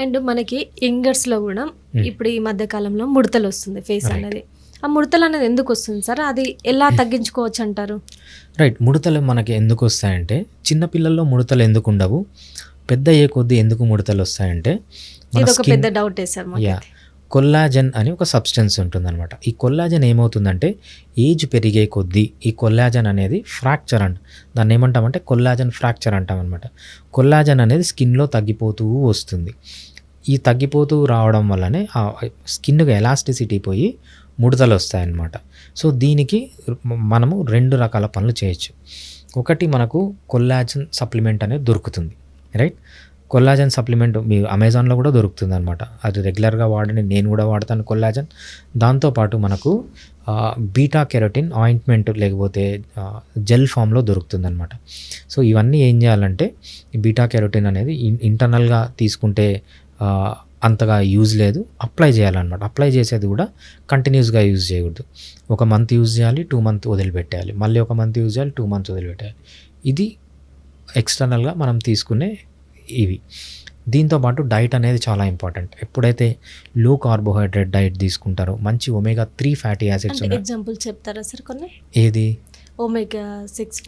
And మనకి యంగర్స్లో కూడా ఇప్పుడు ఈ మధ్య కాలంలో ముడతలు వస్తుంది ఫేస్ అనేది. ఆ ముడతలు అనేది ఎందుకు వస్తుంది సార్? అది ఎలా తగ్గించుకోవచ్చు అంటారు? రైట్. ముడతలు మనకి ఎందుకు వస్తాయంటే, చిన్నపిల్లల్లో ముడతలు ఎందుకు ఉండవు, పెద్ద అయ్యే కొద్దీ ఎందుకు ముడతలు వస్తాయంటే, మన ఇది ఒక స్కిన్ పెద్ద డౌట్ సార్ మాకు. కొల్లాజన్ అని ఒక సబ్స్టెన్స్ ఉంటుందన్నమాట. ఈ కొల్లాజన్ ఏమవుతుందంటే ఏజ్ పెరిగే కొద్దీ ఈ కొల్లాజన్ అనేది ఫ్రాక్చర్ దాన్ని ఏమంటామంటే కొల్లాజన్ ఫ్రాక్చర్ అంటాం అనమాట. కొల్లాజన్ అనేది స్కిన్లో తగ్గిపోతూ వస్తుంది. ఈ తగ్గిపోతూ రావడం వల్లనే ఆ స్కిన్కి ఎలాస్టిసిటీ పోయి ముడతలు వస్తాయన్నమాట. సో దీనికి మనము 2 రకాల పనులు చేయొచ్చు. ఒకటి, మనకు కొల్లాజన్ సప్లిమెంట్ అనేది దొరుకుతుంది, రైట్. కొల్లాజన్ సప్లిమెంట్ మీ అమెజాన్లో కూడా దొరుకుతుంది అనమాట. అది రెగ్యులర్గా వాడని నేను కూడా వాడతాను కొల్లాజన్. దాంతోపాటు మనకు బీటా కెరోటిన్ ఆయింట్మెంట్ లేకపోతే జెల్ ఫామ్లో దొరుకుతుంది అనమాట. సో ఇవన్నీ ఏం చేయాలంటే, ఈ బీటా కెరోటిన్ అనేది ఇంటర్నల్గా తీసుకుంటే అంతగా యూజ్ లేదు, అప్లై చేయాలన్నమాట. అప్లై చేసేది కూడా కంటిన్యూస్గా యూజ్ చేయకూడదు. 1 మంత్ యూజ్ చేయాలి, 2 మంత్ వదిలిపెట్టేయాలి, మళ్ళీ 1 మంత్ యూజ్ చేయాలి, 2 మంత్స్ వదిలిపెట్టేయాలి. ఇది ఎక్స్టర్నల్గా మనం తీసుకునే ఇవి. దీంతోపాటు డైట్ అనేది చాలా ఇంపార్టెంట్. ఎప్పుడైతే లో కార్బోహైడ్రేట్ డైట్ తీసుకుంటారో, మంచి ఒమేగా 3 ఫ్యాటీ యాసిడ్స్ ఉన్నాయి. ఎగ్జాంపుల్ చెప్తారా సార్ కొన్ని? ఏది? Omega 6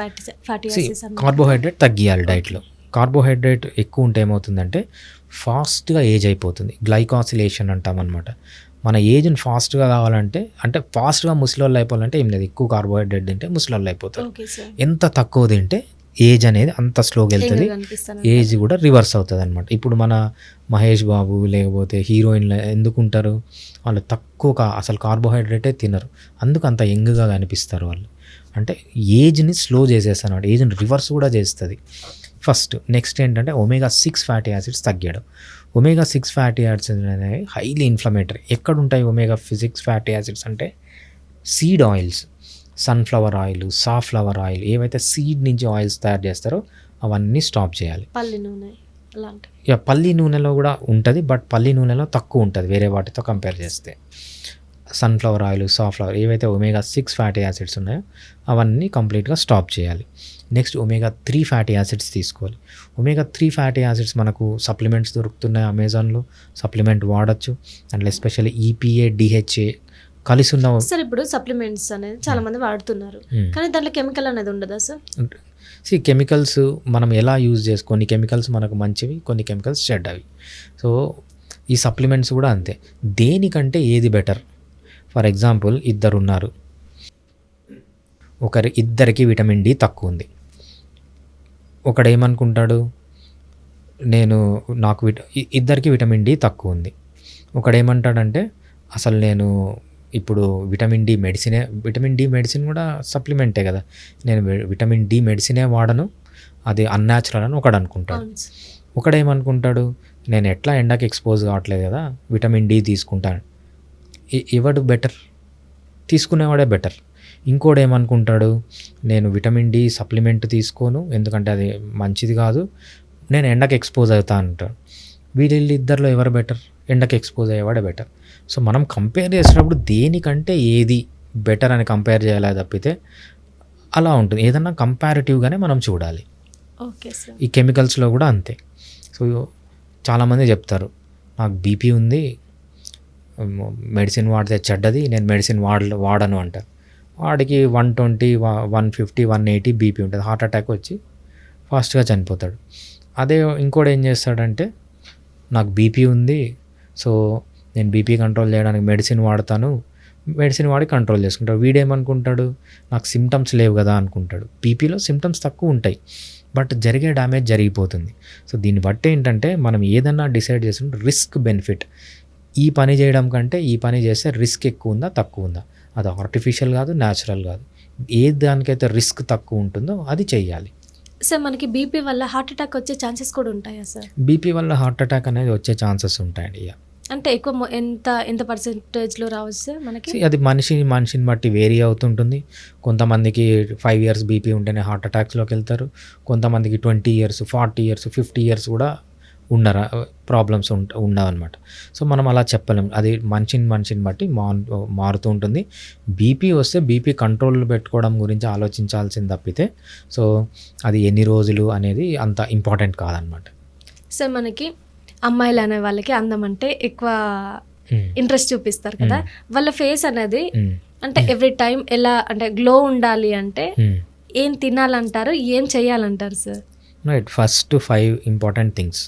fatty acids. కార్బోహైడ్రేట్ తగ్గియాలి డైట్లో. కార్బోహైడ్రేట్ ఎక్కువ ఉంటే ఏమవుతుందంటే ఫాస్ట్గా ఏజ్ అయిపోతుంది. గ్లైకాసిలేషన్ అంటాం అనమాట. మన ఏజ్ని ఫాస్ట్గా కావాలంటే, అంటే ఫాస్ట్గా ముసలోళ్ళు అయిపోవాలంటే ఏం లేదు, ఎక్కువ కార్బోహైడ్రేట్ తింటే ముసలోళ్ళు అయిపోతారు. ఎంత తక్కువ తింటే ఏజ్ అనేది అంత స్లోగా వెళ్తుంది, ఏజ్ కూడా రివర్స్ అవుతుంది అనమాట. ఇప్పుడు మన మహేష్ బాబు లేకపోతే హీరోయిన్లు ఎందుకు ఉంటారు, వాళ్ళు తక్కువ అసలు కార్బోహైడ్రేటే తినరు, అందుకు అంత యంగ్గా కనిపిస్తారు వాళ్ళు. అంటే ఏజ్ని స్లో చేసేస్తాను అనమాట, ఏజ్ని రివర్స్ కూడా చేస్తుంది ఫస్ట్. నెక్స్ట్ ఏంటంటే ఒమేగా 6 ఫ్యాటీ యాసిడ్స్ తగ్గాడు. ఒమేగా 6 ఫ్యాటీ యాసిడ్స్ అనేవి హైలీ ఇన్ఫ్లమేటరీ. ఎక్కడ ఉంటాయి ఒమేగా 6 ఫ్యాటీ యాసిడ్స్ అంటే seed oils, sunflower oil, safflower oil, ఏవైతే సీడ్ నుంచి ఆయిల్స్ తయారు చేస్తారో అవన్నీ స్టాప్ చేయాలి. పల్లి నూనె అలాంటివి. పల్లి నూనెలో కూడా ఉంటుంది, బట్ పల్లి నూనెలో తక్కువ ఉంటుంది వేరే వాటితో కంపేర్ చేస్తే. సన్ఫ్లవర్ ఆయిల్, సాఫ్లవర్, ఏవైతే ఒమేగా 6 ఫ్యాటీ యాసిడ్స్ ఉన్నాయో అవన్నీ కంప్లీట్గా స్టాప్ చేయాలి. నెక్స్ట్ ఒమేగా 3 ఫ్యాటీ యాసిడ్స్ తీసుకోవాలి. ఒమేగా 3 ఫ్యాటీ యాసిడ్స్ మనకు సప్లిమెంట్స్ దొరుకుతున్నాయి అమెజాన్లో, సప్లిమెంట్ వాడచ్చు. అండ్ ఎస్పెషల్లీ EPA, DHA కలిసి ఉన్న. సార్ ఇప్పుడు సప్లిమెంట్స్ అనేది చాలా మంది వాడుతున్నారు, కానీ దాంట్లో కెమికల్ అనేది ఉండదా సార్? కెమికల్స్ మనం ఎలా యూజ్ కొన్ని కెమికల్స్ మనకు మంచివి, కొన్ని కెమికల్స్ చెడ్డవి. సో ఈ సప్లిమెంట్స్ కూడా అంతే. దేనికంటే ఏది బెటర్? ఫర్ ఎగ్జాంపుల్, 2 ఉన్నారు, ఇద్దరికి విటమిన్ డి తక్కువ ఉంది. ఒకడు ఏమనుకుంటాడు, నాకు ఇద్దరికి విటమిన్ డి తక్కువ ఉంది. ఒకడు ఏమంటాడంటే, అసలు నేను ఇప్పుడు విటమిన్ డి మెడిసిన్ కూడా సప్లిమెంటే కదా, నేను విటమిన్ డి మెడిసినే వాడను, అది అన్యాచురల్ అని ఒకడు అనుకుంటాడు. ఒకడేమనుకుంటాడు, నేను ఎట్లా ఎండకి ఎక్స్పోజ్ కావట్లేదు కదా, విటమిన్ డి తీసుకుంటాను. ఎవడు బెటర్? తీసుకునేవాడే బెటర్. ఇంకోటి ఏమనుకుంటాడు, నేను విటమిన్ డి సప్లిమెంట్ తీసుకోను ఎందుకంటే అది మంచిది కాదు, నేను ఎండకి ఎక్స్పోజ్ అవుతా అంటాడు. వీళ్ళిద్దరిలో ఎవరు బెటర్? ఎండకి ఎక్స్పోజ్ అయ్యేవాడే బెటర్. సో మనం కంపేర్ చేసేటప్పుడు దేనికంటే ఏది బెటర్ అని కంపేర్ చేయాలి తప్పితే అలా ఉంటుంది. ఏదన్నా కంపారిటివ్గానే మనం చూడాలి. Okay sir. ఈ కెమికల్స్లో కూడా అంతే. సో చాలామంది చెప్తారు, నాకు బీపీ ఉంది, మెడిసిన్ వాడితే చెడ్డది, నేను మెడిసిన్ వాడను అంటారు. వాడికి 120, 150, 180 బీపీ ఉంటుంది, హార్ట్ అటాక్ వచ్చి ఫాస్ట్గా చనిపోతాడు. అదే ఇంకోటి ఏం చేస్తాడంటే, నాకు బీపీ ఉంది, సో నేను బీపీ కంట్రోల్ చేయడానికి మెడిసిన్ వాడతాను, మెడిసిన్ వాడి కంట్రోల్ చేసుకుంటాడు. వీడేమనుకుంటాడు, నాకు సిమ్టమ్స్ లేవు కదా అనుకుంటాడు. బీపీలో సిమ్టమ్స్ తక్కువ ఉంటాయి, బట్ జరిగే డ్యామేజ్ జరిగిపోతుంది. సో దీన్ని బట్టి ఏంటంటే, మనం ఏదన్నా డిసైడ్ చేస్తుంటే రిస్క్ బెనిఫిట్, ఈ పని చేయడం కంటే ఈ పని చేస్తే రిస్క్ ఎక్కువ ఉందా తక్కువ ఉందా, అది ఆర్టిఫిషియల్ కాదు, న్యాచురల్ కాదు, ఏ దానికైతే రిస్క్ తక్కువ ఉంటుందో అది చెయ్యాలి. సార్ మనకి బీపీ వల్ల హార్ట్ అటాక్ వచ్చే ఛాన్సెస్ కూడా ఉంటాయా సార్? బీపీ వల్ల హార్ట్ అటాక్ అనేది వచ్చే ఛాన్సెస్ ఉంటాయండి. అంటే ఎక్కువ ఎంత పర్సెంటేజ్లో రావచ్చు సార్ మనకి? అది మనిషిని బట్టి వేరీ అవుతుంటుంది. కొంతమందికి 5 years బీపీ ఉంటేనే హార్ట్ అటాక్స్లోకి వెళ్తారు, కొంతమందికి 20 years, 40 years, 50 years కూడా ప్రాబ్లమ్స్ ఉండవన్నమాట. సో మనం అలా చెప్పలేం, అది మనిషిని బట్టి మారుతూ ఉంటుంది. బీపీ వస్తే బీపీ కంట్రోల్ పెట్టుకోవడం గురించి ఆలోచించాల్సింది తప్పితే, సో అది ఎన్ని రోజులు అనేది అంత ఇంపార్టెంట్ కాదనమాట. సార్ మనకి అమ్మాయిలు అనే వాళ్ళకి అందం అంటే ఎక్కువ ఇంట్రెస్ట్ చూపిస్తారు కదా, వాళ్ళ ఫేస్ అనేది అంటే ఎవ్రీ టైం ఎలా అంటే గ్లో ఉండాలి అంటే ఏం తినాలంటారు, ఏం చేయాలంటారు sir? Right, first 5 important things.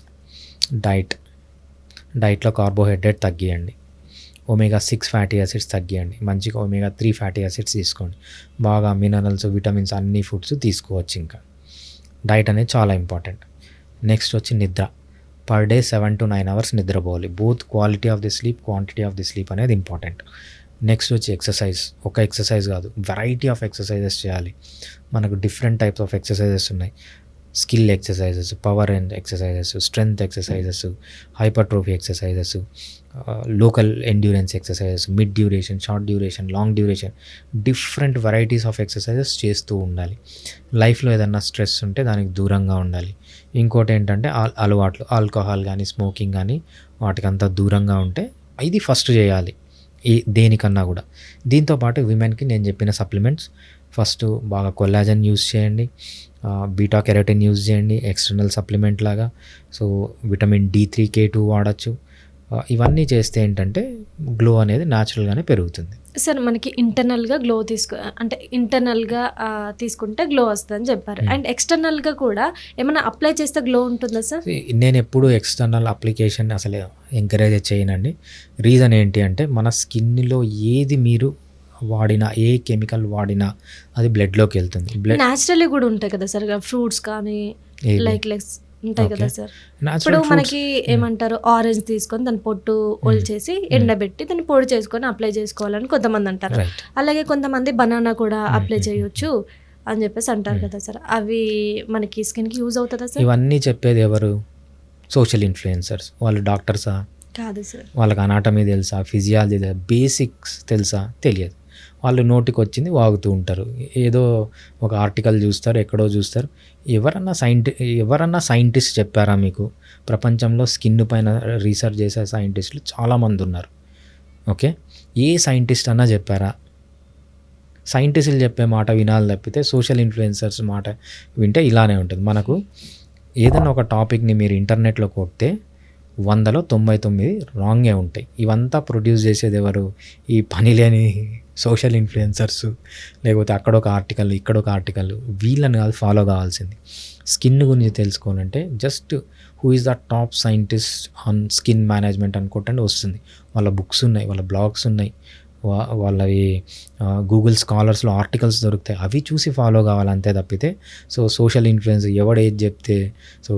డైట్లో కార్బోహైడ్రేట్ తగ్గియండి, omega-6 ఫ్యాటీ యాసిడ్స్ తగ్గియండి, మంచిగా omega-3 ఫ్యాటీ యాసిడ్స్ తీసుకోండి, బాగా మినరల్స్ విటమిన్స్ అన్ని ఫుడ్స్ తీసుకోవచ్చు. ఇంకా డైట్ అనేది చాలా ఇంపార్టెంట్. నెక్స్ట్ వచ్చి నిద్ర, పర్ డే 7 to 9 అవర్స్ నిద్రపోవాలి. Both quality of the sleep, quantity of the sleep అనేది ఇంపార్టెంట్. నెక్స్ట్ వచ్చి ఎక్సర్సైజ్, ఒక ఎక్సర్సైజ్ కాదు, వెరైటీ ఆఫ్ ఎక్సర్సైజెస్ చేయాలి. మనకు డిఫరెంట్ టైప్స్ ఆఫ్ ఎక్సర్సైజెస్ ఉన్నాయి. Skill exercises, power and exercises, strength exercises, hypertrophy exercises, local endurance exercises, mid duration, short duration, long duration, different varieties of exercises చేస్తూ ఉండాలి. లైఫ్లో ఏదన్నా stress ఉంటే దానికి దూరంగా ఉండాలి. ఇంకోటి ఏంటంటే అలవాట్లు, ఆల్కహాల్ కానీ స్మోకింగ్ కానీ వాటికంతా దూరంగా ఉంటే ఇది ఫస్ట్ చేయాలి దేనికన్నా కూడా. దీంతోపాటు విమెన్కి నేను చెప్పిన సప్లిమెంట్స్, ఫస్ట్ బాగా కొల్లాజన్ యూజ్ చేయండి, బీటా కెరటిన్ యూజ్ చేయండి ఎక్స్టర్నల్ సప్లిమెంట్ లాగా. సో విటమిన్ D3, K2 వాడచ్చు. ఇవన్నీ చేస్తే ఏంటంటే గ్లో అనేది న్యాచురల్గానే పెరుగుతుంది. సార్ మనకి ఇంటర్నల్గా గ్లో అంటే ఇంటర్నల్గా తీసుకుంటే గ్లో వస్తుందని చెప్పారు, అండ్ ఎక్స్టర్నల్గా కూడా ఏమైనా అప్లై చేస్తే గ్లో ఉంటుందా సార్? నేను ఎప్పుడు ఎక్స్టర్నల్ అప్లికేషన్ అసలు ఎంకరేజ్ చేయనండి. రీజన్ ఏంటి అంటే మన స్కిన్లో ఏది మీరు వాడినా, ఏ కెమికల్ వాడినా అది బ్లడ్లోకి వెళ్తుంది. న్యాచురల్లీ కూడా ఉంటాయి కదా సార్, ఫ్రూట్స్ కానీ లైక్ ఉంటాయి కదా సార్. ఇప్పుడు మనకి ఏమంటారు, ఆరెంజ్ తీసుకొని దాని పొట్టు ఒలిచేసి ఎండబెట్టి దాన్ని పొడి చేసుకొని అప్లై చేసుకోవాలని కొంతమంది అంటారు. అలాగే కొంతమంది బనానా కూడా అప్లై చేయొచ్చు అని చెప్పేసి అంటారు కదా సార్. అవి మనకి స్కిన్కి యూజ్ అవుతుందా సార్? ఇవన్నీ చెప్పేది ఎవరు? Social influencers. వాళ్ళు డాక్టర్సా? కాదు సార్. వాళ్ళకి అనాటమీ తెలుసా, ఫిజియాలజీ తెలుసా, బేసిక్స్ తెలుసా? తెలియదు. వాళ్ళు నోటికి వచ్చింది వాగుతూ ఉంటారు. ఏదో ఒక ఆర్టికల్ చూస్తారు, ఎక్కడో చూస్తారు. ఎవరన్నా సైంటిస్ట్ చెప్పారా మీకు? ప్రపంచంలో స్కిన్ పైన రీసెర్చ్ చేసే సైంటిస్టులు చాలామంది ఉన్నారు. ఓకే, ఏ సైంటిస్ట్ అన్నా చెప్పారా? సైంటిస్టులు చెప్పే మాట వినాలి తప్పితే సోషల్ ఇన్ఫ్లుయెన్సర్స్ మాట వింటే ఇలానే ఉంటుంది. మనకు ఏదైనా ఒక టాపిక్ని మీరు ఇంటర్నెట్లో కొడితే 100లో 99 రాంగే ఉంటాయి. ఇవంతా ప్రొడ్యూస్ చేసేది ఎవరు? ఈ పని లేని సోషల్ ఇన్ఫ్లుయెన్సర్స్, లేకపోతే అక్కడొక ఆర్టికల్ ఇక్కడొక ఆర్టికల్. వీళ్ళని కాదు ఫాలో కావాల్సింది. స్కిన్ గురించి తెలుసుకోవాలంటే just who is the top scientist on skin management అనుకుంటే వస్తుంది. వాళ్ళ బుక్స్ ఉన్నాయి, వాళ్ళ బ్లాగ్స్ ఉన్నాయి, వాళ్ళవి గూగుల్ స్కాలర్స్లో ఆర్టికల్స్ దొరుకుతాయి. అవి చూసి ఫాలో కావాలి అంతే తప్పితే సోషల్ ఇన్ఫ్లుయెన్స్ ఎవడేది చెప్తే. సో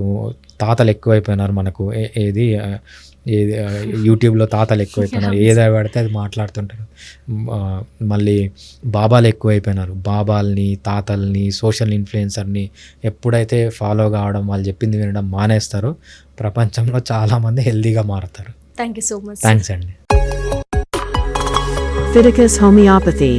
తాతలు ఎక్కువైపోయినారు మనకు, ఏది యూట్యూబ్లో తాతలు ఎక్కువైపోయినారు, ఏదో పడితే అది మాట్లాడుతుంటారు. మళ్ళీ బాబాలు ఎక్కువైపోయినారు. బాబాల్ని, తాతల్ని, సోషల్ ఇన్ఫ్లుయెన్సర్ని ఎప్పుడైతే ఫాలో కావడం, వాళ్ళు చెప్పింది వినడం మానేస్తారో ప్రపంచంలో చాలామంది హెల్దీగా మారుతారు. Thank you so much. Thanks అండి. Fiticus Homeopathy